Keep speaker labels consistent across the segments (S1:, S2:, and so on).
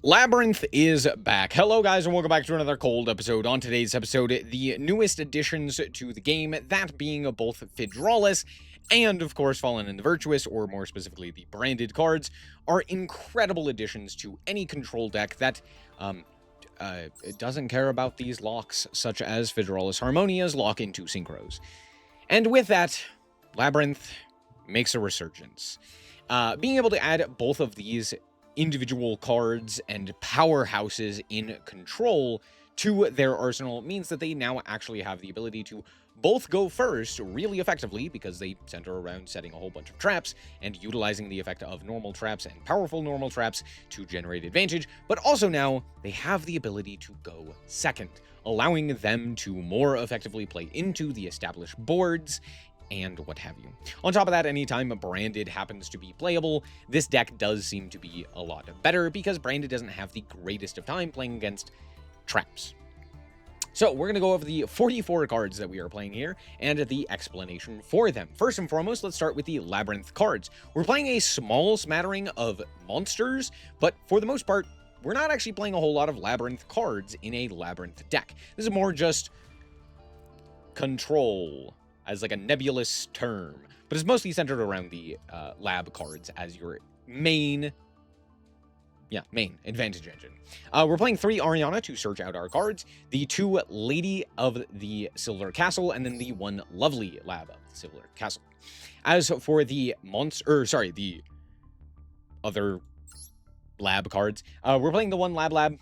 S1: Labrynth is back. Hello guys and welcome back to another cold episode. On today's episode, the newest additions to the game, that being both Fidralis and of course Fallen and the Virtuous, or more specifically the branded cards, are incredible additions to any control deck that doesn't care about these locks, such as Fidralis Harmonia's lock into Synchros. And with that, Labrynth makes a resurgence. Being able to add both of these individual cards and powerhouses in control to their arsenal means that they now actually have the ability to both go first really effectively, because they center around setting a whole bunch of traps and utilizing the effect of normal traps and powerful normal traps to generate advantage, but also now they have the ability to go second, allowing them to more effectively play into the established boards and what have you. On top of that, anytime Branded happens to be playable, this deck does seem to be a lot better, because Branded doesn't have the greatest of time playing against traps. So we're going to go over the 44 cards that we are playing here and the explanation for them. First and foremost, let's start with the Labrynth cards. We're playing a small smattering of monsters, but for the most part, we're not actually playing a whole lot of Labrynth cards in a Labrynth deck. This is more just control as like a nebulous term, but it's mostly centered around the lab cards as your main advantage engine. We're playing 3 Ariana to search out our cards, the 2 Lady of the Silver Castle, and then the 1 Lovely Lab of the Silver Castle. As for the the other lab cards, we're playing the 1 Lab.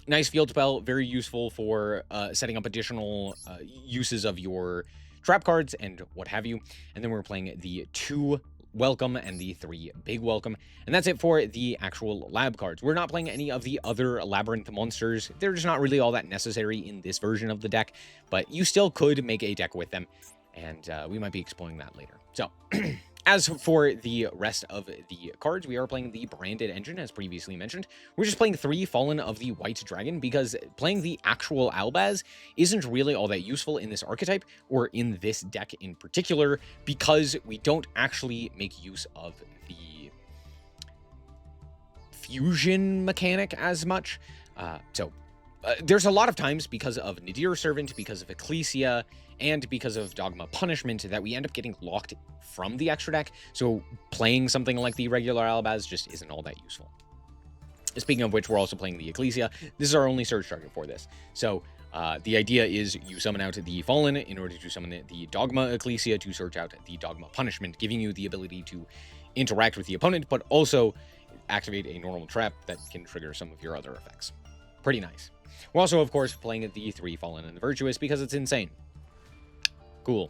S1: Nice field spell, very useful for setting up additional uses of your trap cards and what have you. And then we're playing the 2 Welcome and the 3 Big Welcome. And that's it for the actual lab cards. We're not playing any of the other Labrynth monsters. They're just not really all that necessary in this version of the deck, but you still could make a deck with them, and we might be exploring that later. So, as for the rest of the cards, we are playing the branded engine, as previously mentioned. We're just playing 3 Fallen of the White Dragon, because playing the actual Albaz isn't really all that useful in this archetype, or in this deck in particular, because we don't actually make use of the fusion mechanic as much. There's a lot of times, because of Nadir Servant, because of Ecclesia, and because of Dogma Punishment, that we end up getting locked from the extra deck, so playing something like the regular Albaz just isn't all that useful. Speaking of which, we're also playing the Ecclesia. This is our only search target for this. So the idea is you summon out the Fallen in order to summon the Dogma Ecclesia to search out the Dogma Punishment, giving you the ability to interact with the opponent, but also activate a normal trap that can trigger some of your other effects. Pretty nice. We're also, of course, playing the 3 Fallen and the Virtuous, because it's insane. Cool.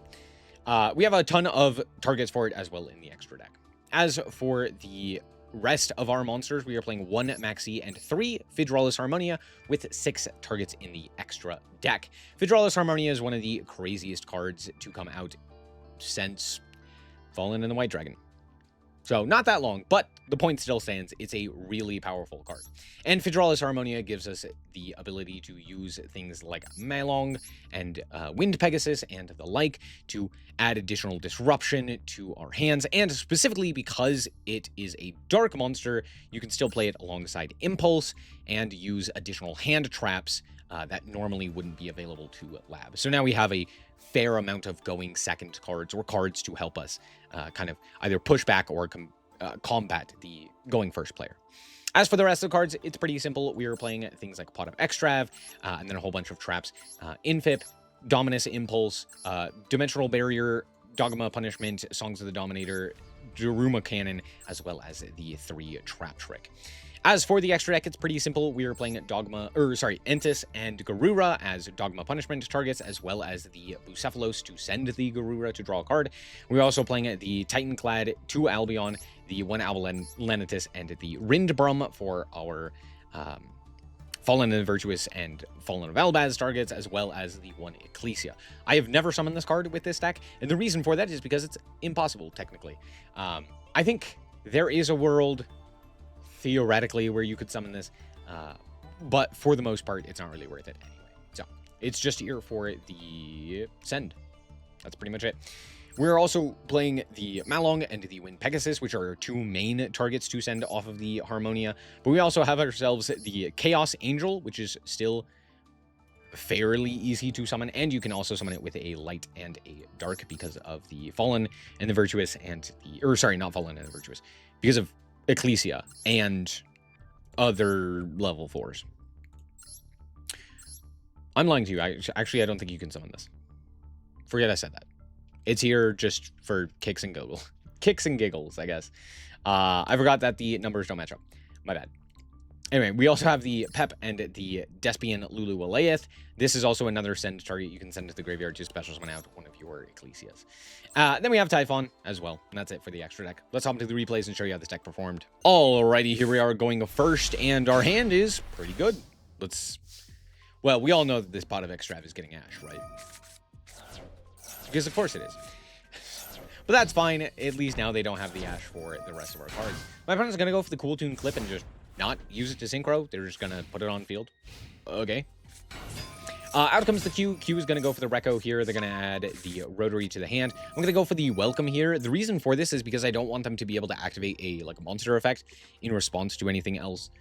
S1: We have a ton of targets for it as well in the extra deck. As for the rest of our monsters, we are playing 1 Maxi and 3 Fidralis Harmonia with 6 targets in the extra deck. Fidralis Harmonia is one of the craziest cards to come out since Fallen and the White Dragon. So not that long, but the point still stands. It's a really powerful card. And Fidralis Harmonia gives us the ability to use things like Malong and Wind Pegasus and the like to add additional disruption to our hands. And specifically because it is a dark monster, you can still play it alongside Impulse and use additional hand traps that normally wouldn't be available to Lab. So now we have a fair amount of going second cards, or cards to help us kind of either push back or combat the going first player. As for the rest of the cards, it's pretty simple. We are playing things like Pot of Extrav, and then a whole bunch of traps. Infip, Dominus Impulse, Dimensional Barrier, Dogma Punishment, Songs of the Dominator, Daruma Cannon, as well as the 3 Trap Trick. As for the extra deck, it's pretty simple. We are playing Entis and Garura as Dogma Punishment targets, as well as the Bucephalos to send the Garura to draw a card. We're also playing the Titanclad, 2 Albion, the 1 Albalenitis, and the Rindbrum for our Fallen and the Virtuous and Fallen of Albaz targets, as well as the 1 Ecclesia. I have never summoned this card with this deck, and the reason for that is because it's impossible, technically. I think there is a world, theoretically, where you could summon this, but for the most part, it's not really worth it anyway. So it's just here for the send. That's pretty much it. We're also playing the Malong and the Wind Pegasus, which are our two main targets to send off of the Harmonia. But we also have ourselves the Chaos Angel, which is still fairly easy to summon, and you can also summon it with a light and a dark because of the Fallen and the Virtuous and the, or sorry, not Fallen and the Virtuous, because of Ecclesia and other level 4s. I'm lying to you. Actually, I don't think you can summon this. Forget I said that. It's here just for kicks and giggles. Kicks and giggles, I guess. I forgot that the numbers don't match up. My bad. Anyway, we also have the Pep and the Despian Lulu Alayeth. This is also another send target you can send to the graveyard to special summon out one of your Ecclesias. Then we have Typhon as well, and that's it for the extra deck. Let's hop into the replays and show you how this deck performed. Alrighty, here we are going first, and our hand is pretty good. Well, we all know that this pot of Extrav is getting Ash, right? Because of course it is. But that's fine. At least now they don't have the Ash for the rest of our cards. My opponent's going to go for the Cool Tune Clip and just not use it to synchro. They're just going to put it on field. Okay. Out comes the Q. Q is going to go for the Recco here. They're going to add the Rotary to the hand. I'm going to go for the Welcome here. The reason for this is because I don't want them to be able to activate a monster effect in response to anything else.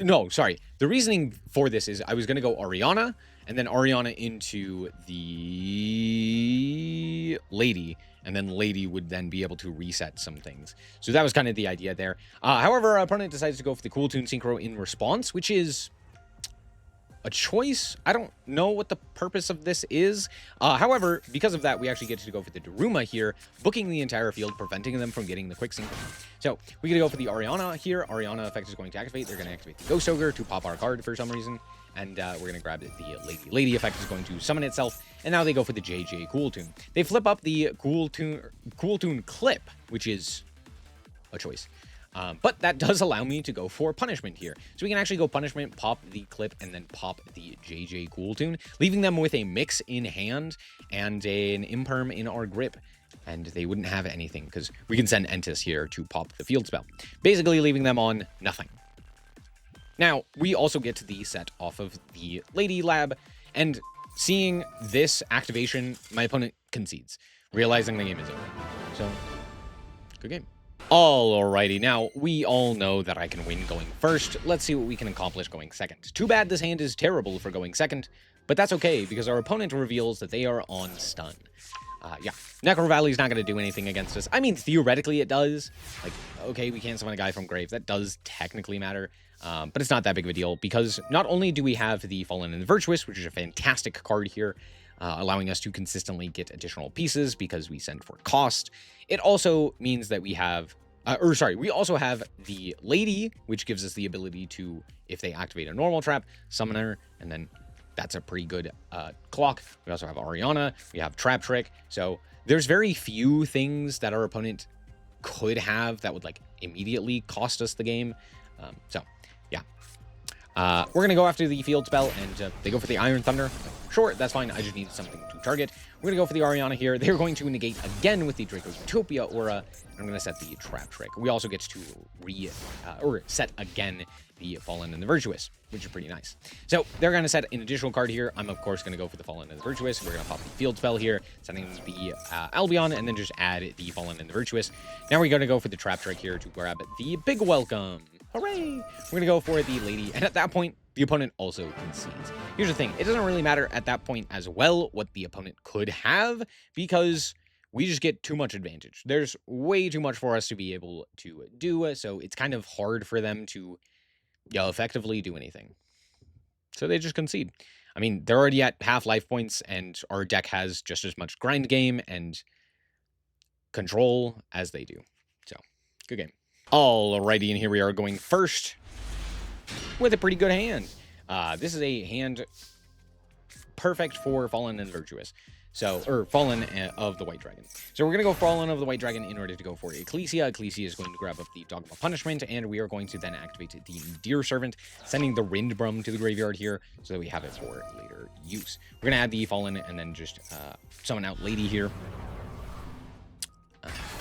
S1: No, sorry. The reasoning for this is I was going to go Ariana, and then Ariana into the Lady, and then Lady would then be able to reset some things. So that was kind of the idea there. However, our opponent decides to go for the Cool Tune Synchro in response, which is a choice. I don't know what the purpose of this is. However, because of that, we actually get to go for the Daruma here, booking the entire field, preventing them from getting the quick sync. So we get to go for the Ariana here. Ariana effect is going to activate. They're going to activate the Ghost Ogre to pop our card for some reason. And we're going to grab it. The Lady. Lady effect is going to summon itself. And now they go for the JJ Cool Tune. They flip up the Cool Tune Clip, which is a choice. But that does allow me to go for Punishment here. So we can actually go Punishment, pop the Clip, and then pop the JJ Cool Tune, leaving them with a Mix in hand and an Imperm in our grip. And they wouldn't have anything because we can send Entis here to pop the field spell, basically leaving them on nothing. Now, we also get the set off of the Lady Lab, and seeing this activation, my opponent concedes, realizing the game is over. So, good game. Alrighty, now, we all know that I can win going first. Let's see what we can accomplish going second. Too bad this hand is terrible for going second, but that's okay, because our opponent reveals that they are on stun. Yeah, Necro Valley's not going to do anything against us. I mean, theoretically it does. Like, okay, we can't summon a guy from grave. That does technically matter, but it's not that big of a deal, because not only do we have the Fallen and the Virtuous, which is a fantastic card here, allowing us to consistently get additional pieces because we send for cost, it also means that we have, we also have the Lady, which gives us the ability to, if they activate a normal trap, summon her, and then that's a pretty good clock. We also have Ariana, we have Trap Trick, so there's very few things that our opponent could have that would, like, immediately cost us the game. So, yeah. We're going to go after the field spell, and they go for the Iron Thunder. Sure, that's fine. I just need something to target. We're going to go for the Ariana here. They're going to negate again with the Draco Utopia Aura. I'm going to set the Trap Trick. We also get to set again the Fallen and the Virtuous, which is pretty nice. So they're going to set an additional card here. I'm, of course, going to go for the Fallen and the Virtuous. We're going to pop the field spell here, setting the Albion, and then just add the Fallen and the Virtuous. Now we're going to go for the Trap Trick here to grab the Big Welcome. Hooray! We're going to go for the Lady, and at that point, the opponent also concedes. Here's the thing. It doesn't really matter at that point as well what the opponent could have, because we just get too much advantage. There's way too much for us to be able to do, so it's kind of hard for them to effectively do anything. So they just concede. I mean, they're already at half life points, and our deck has just as much grind game and control as they do. So, good game. Alrighty, and here we are going first with a pretty good hand. This is a hand perfect for Fallen and Virtuous. So, or Fallen of the White Dragon. So we're going to go Fallen of the White Dragon in order to go for Ecclesia. Ecclesia is going to grab up the Dogma Punishment, and we are going to then activate the Deer Servant, sending the Rindbrum to the graveyard here so that we have it for later use. We're going to add the Fallen and then just summon out Lady here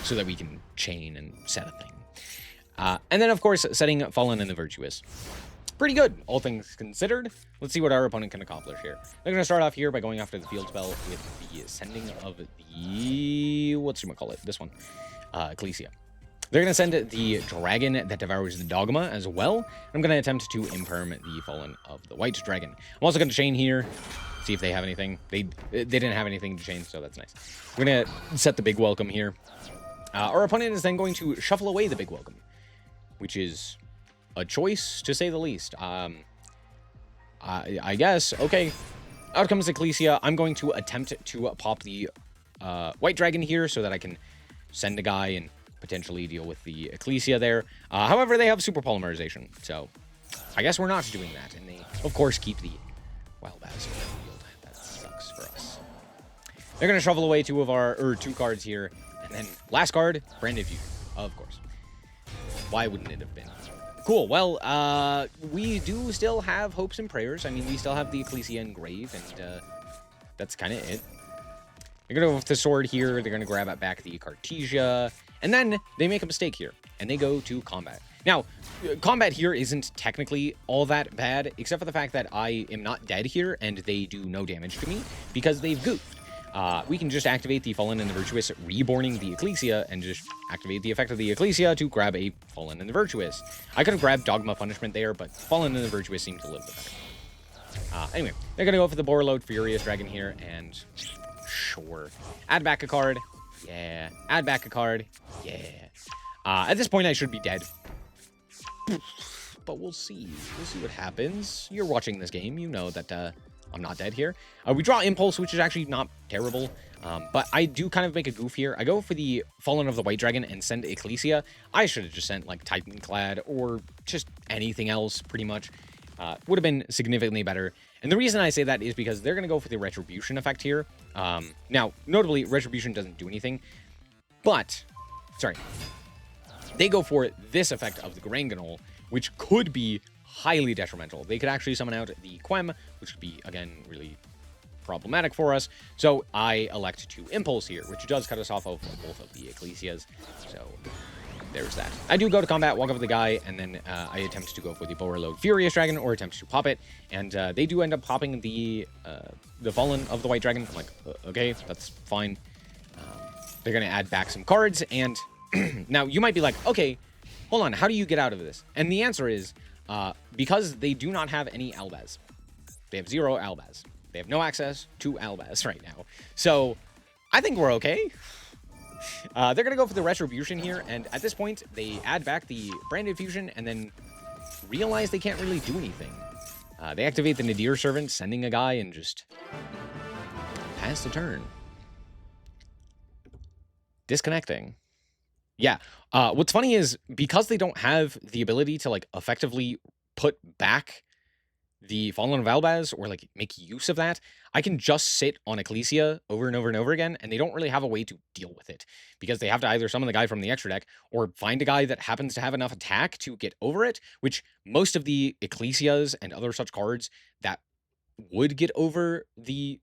S1: so that we can chain and set a thing. And then, of course, setting Fallen and the Virtuous. pretty good, all things considered. Let's see what our opponent can accomplish here. They're going to start off here by going after the field spell with the sending of the... whatchamacallit? This one. Ecclesia. They're going to send the dragon that devours the dogma as well. I'm going to attempt to imperm the fallen of the white dragon. I'm also going to chain here, see if they have anything. They didn't have anything to chain, so that's nice. We're going to set the big welcome here. Our opponent is then going to shuffle away the big welcome, which is a choice, to say the least. I guess. Okay. Out comes Ecclesia. I'm going to attempt to pop the white dragon here so that I can send a guy and potentially deal with the Ecclesia there. However, they have super polymerization, so I guess we're not doing that. And they, of course, keep the Albaz in the field. That sucks for us. They're going to shovel away two cards here. And then last card, Branded Fusion, of course. Why wouldn't it have been? Cool. Well, we do still have hopes and prayers. I mean, we still have the Ecclesia engrave, and that's kind of it. They're going to go with the sword here. They're going to grab back the Cartesia. And then they make a mistake here, and they go to combat. Now, combat here isn't technically all that bad, except for the fact that I am not dead here, and they do no damage to me, because they've goofed. We can just activate the Fallen and the Virtuous, reborning the Ecclesia, and just activate the effect of the Ecclesia to grab a Fallen and the Virtuous. I could have grabbed Dogma Punishment there, but Fallen and the Virtuous seem to live the better. Anyway, they're going to go for the Borreload Furious Dragon here, and sure. Add back a card. Yeah. Add back a card. Yeah. At this point, I should be dead. But we'll see. We'll see what happens. You're watching this game. You know that I'm not dead here. We draw Impulse, which is actually not terrible. But I do kind of make a goof here. I go for the Fallen of the White Dragon and send Ecclesia. I should have just sent, like, Titanclad or just anything else, pretty much. Would have been significantly better. And the reason I say that is because they're going to go for the Retribution effect here. Now, notably, Retribution doesn't do anything. But, sorry. They go for this effect of the Granganol, which could be highly detrimental. They could actually summon out the Quem, which would be, again, really problematic for us. So I elect to Impulse here, which does cut us off of both of the Ecclesias. So there's that. I do go to combat, walk up with the guy, and then I attempt to go for the Borreload Furious Dragon, or attempt to pop it. And they do end up popping the Fallen of the White Dragon. I'm like, okay, that's fine. They're going to add back some cards, and now you might be like, okay, hold on, how do you get out of this? And the answer is, because they do not have any Albaz. They have 0 Albaz. They have no access to Albaz right now. So I think we're okay. They're going to go for the Retribution here, and at this point, they add back the Branded Fusion, and then realize they can't really do anything. They activate the Nadir Servant, sending a guy, and just pass the turn. Disconnecting. Yeah. What's funny is, because they don't have the ability to, like, effectively put back the Fallen of Albaz, or, like, make use of that, I can just sit on Ecclesia over and over and over again, and they don't really have a way to deal with it, because they have to either summon the guy from the extra deck, or find a guy that happens to have enough attack to get over it, which most of the Ecclesias and other such cards that would get over the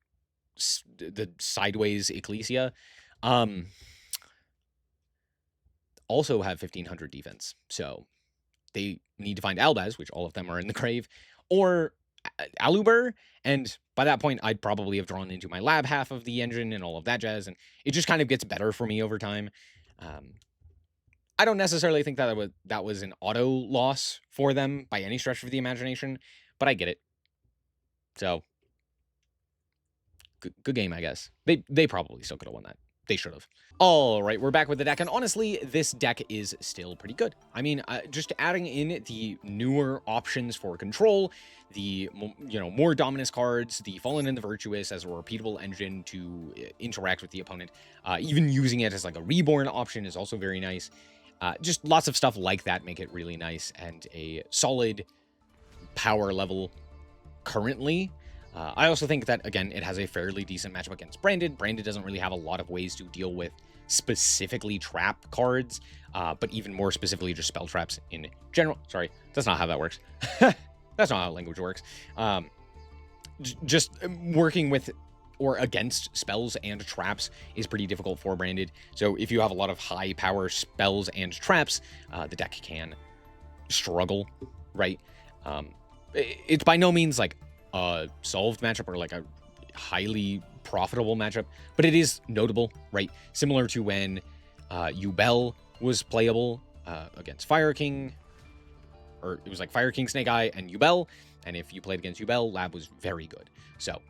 S1: sideways Ecclesia, also have 1500 defense. So they need to find Albaz, which all of them are in the grave, or Aluber, and by that point, I'd probably have drawn into my lab half of the engine and all of that jazz, and it just kind of gets better for me over time. I don't necessarily think that was an auto loss for them by any stretch of the imagination, but I get it. So, good game, I guess. They probably still could have won that. They should have. All right, we're back with the deck, and honestly, this deck is still pretty good. I mean, just adding in the newer options for control, the, more Dominus cards, the Fallen and the Virtuous as a repeatable engine to interact with the opponent, even using it as like a reborn option is also very nice. Just lots of stuff like that make it really nice, and a solid power level currently. I also think that, again, it has a fairly decent matchup against Branded. Branded doesn't really have a lot of ways to deal with specifically trap cards, but even more specifically just spell traps in general. Sorry, that's not how that works. That's not how language works. Just working with or against spells and traps is pretty difficult for Branded. So if you have a lot of high power spells and traps, the deck can struggle, right? It's by no means like a solved matchup or like a highly profitable matchup, but it is notable, right? Similar to when Yubel was playable against Fire King, or it was like Fire King, Snake Eye, and Yubel. And if you played against Yubel, Lab was very good. So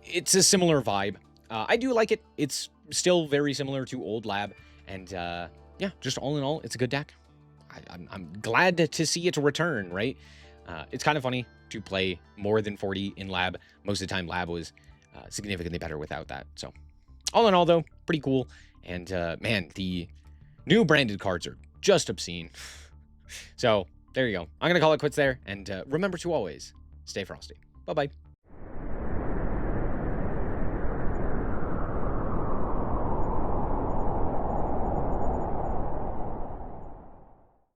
S1: it's a similar vibe. I do like it. It's still very similar to old Lab. And yeah, just all in all, it's a good deck. I'm glad to see it return, right? It's kind of funny to play more than 40 in Lab. Most of the time, Lab was significantly better without that. So all in all, though, pretty cool. And man, the new branded cards are just obscene. So there you go. I'm going to call it quits there. And remember to always stay frosty. Bye-bye.